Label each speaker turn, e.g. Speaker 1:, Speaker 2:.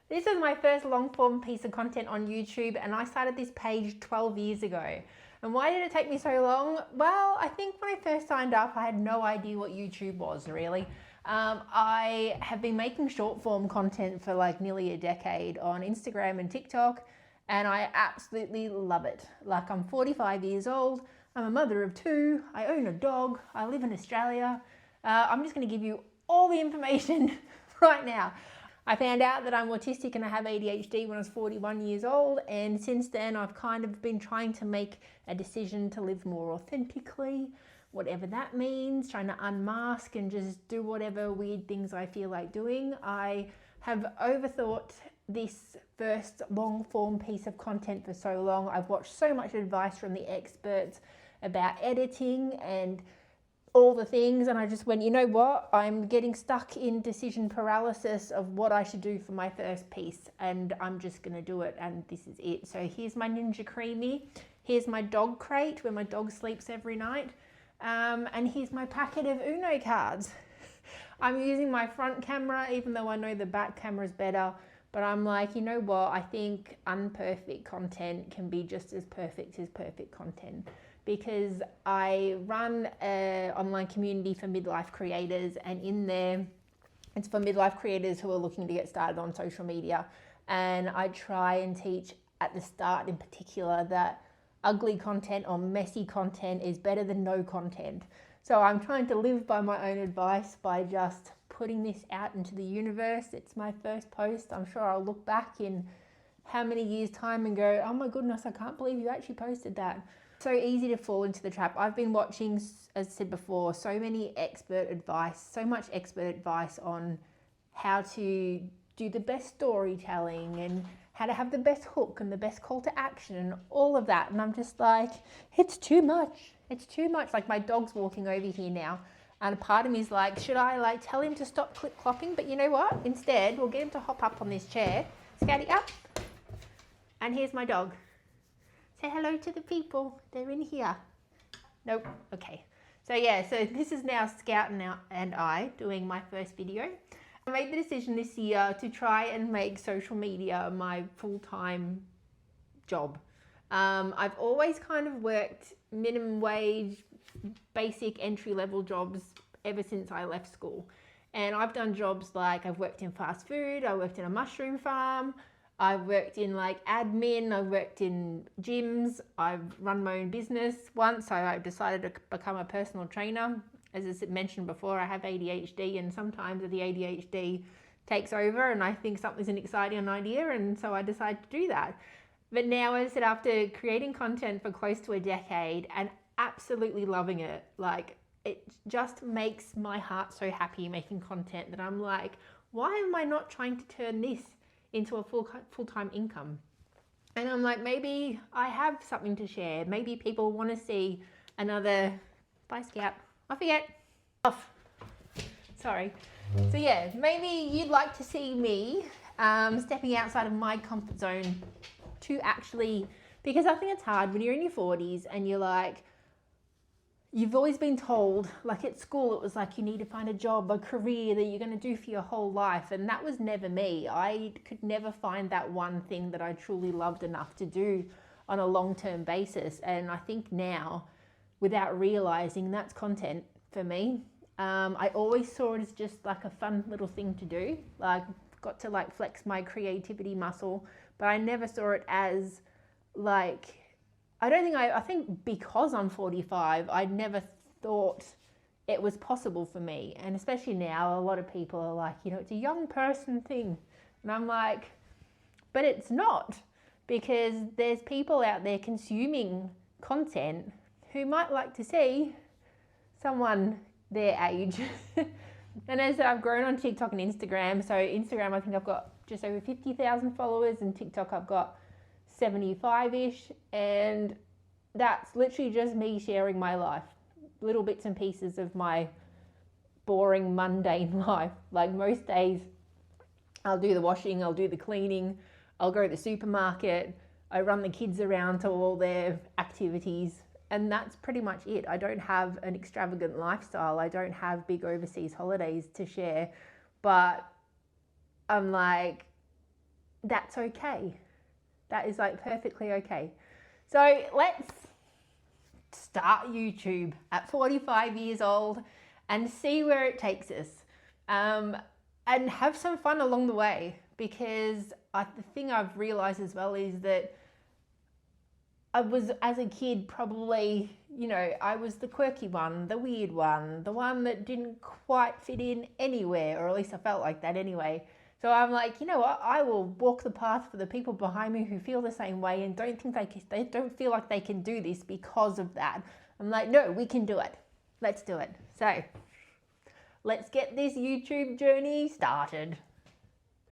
Speaker 1: This is my first long form piece of content on YouTube, and I started this page 12 years ago. And why did it take me so long? Well, I think when I first signed up, I had no idea what YouTube was really. I have been making short form content for like nearly a decade on Instagram and TikTok, and I absolutely love it. Like, I'm 45 years old, I'm a mother of two, I own a dog, I live in Australia. I'm just going to give you all the information right now. I found out that I'm autistic and I have ADHD when I was 41 years old, and since then I've kind of been trying to make a decision to live more authentically, whatever that means, trying to unmask and just do whatever weird things I feel like doing. I have overthought this first long form piece of content for so long. I've watched so much advice from the experts about editing and all the things, and I just went, you know what, I'm getting stuck in decision paralysis of what I should do for my first piece, and I'm just gonna do it, and this is it. So here's my Ninja Creamy, here's my dog crate where my dog sleeps every night, and here's my packet of Uno cards. I'm using my front camera even though I know the back camera is better, but I'm like, you know what, I think unperfect content can be just as perfect as perfect content. Because I run an online community for midlife creators, and in there, it's for midlife creators who are looking to get started on social media. And I try and teach at the start in particular that ugly content or messy content is better than no content. So I'm trying to live by my own advice by just putting this out into the universe. It's my first post. I'm sure I'll look back in how many years' time and go, oh my goodness, I can't believe you actually posted that. So easy to fall into the trap. I've been watching, as I said before, so much expert advice on how to do the best storytelling and how to have the best hook and the best call to action and all of that. And I'm just like, it's too much. It's too much. Like, my dog's walking over here now, and a part of me is like, should I like tell him to stop clip clopping? But you know what? Instead, we'll get him to hop up on this chair. Scatty up. And here's my dog. Say hello to the people. They're in here. Nope. Okay. So yeah, so this is now Scout and I doing my first video. I made the decision this year to try and make social media my full-time job. I've always kind of worked minimum wage, basic entry-level jobs ever since I left school. And I've done jobs like, I've worked in fast food, I worked in a mushroom farm, I've worked in like admin, I've worked in gyms, I've run my own business once, so I decided to become a personal trainer. As I mentioned before, I have ADHD, and sometimes the ADHD takes over and I think something's an exciting idea, and so I decided to do that. But now, as I said, after creating content for close to a decade and absolutely loving it, like, it just makes my heart so happy making content that I'm like, why am I not trying to turn this into a full-time income? And I'm like, maybe I have something to share. Maybe people want to see another, bye Scout, off you get, off, sorry. So yeah, maybe you'd like to see me stepping outside of my comfort zone to actually, because I think it's hard when you're in your 40s and you're like, you've always been told, like at school, it was like you need to find a job, a career that you're going to do for your whole life. And that was never me. I could never find that one thing that I truly loved enough to do on a long-term basis. And I think now, without realizing, that's content for me. I always saw it as just like a fun little thing to do. Like, got to like flex my creativity muscle, but I never saw it as like, I think because I'm 45, I never thought it was possible for me. And especially now, a lot of people are like, you know, it's a young person thing. And I'm like, but it's not, because there's people out there consuming content who might like to see someone their age. And as I've grown on TikTok and Instagram, so Instagram, I think I've got just over 50,000 followers, and TikTok I've got 75-ish, and that's literally just me sharing my life, little bits and pieces of my boring, mundane life. Like, most days I'll do the washing, I'll do the cleaning, I'll go to the supermarket, I run the kids around to all their activities, and that's pretty much it. I don't have an extravagant lifestyle, I don't have big overseas holidays to share, but I'm like, that's okay. That is like perfectly okay. So let's start YouTube at 45 years old and see where it takes us, and have some fun along the way, because the thing I've realized as well is that I was, as a kid, probably, I was the quirky one, the weird one, the one that didn't quite fit in anywhere, or at least I felt like that anyway. So I'm like, you know what? I will walk the path for the people behind me who feel the same way and they don't feel like they can do this because of that. I'm like, no, we can do it. Let's do it. So let's get this YouTube journey started.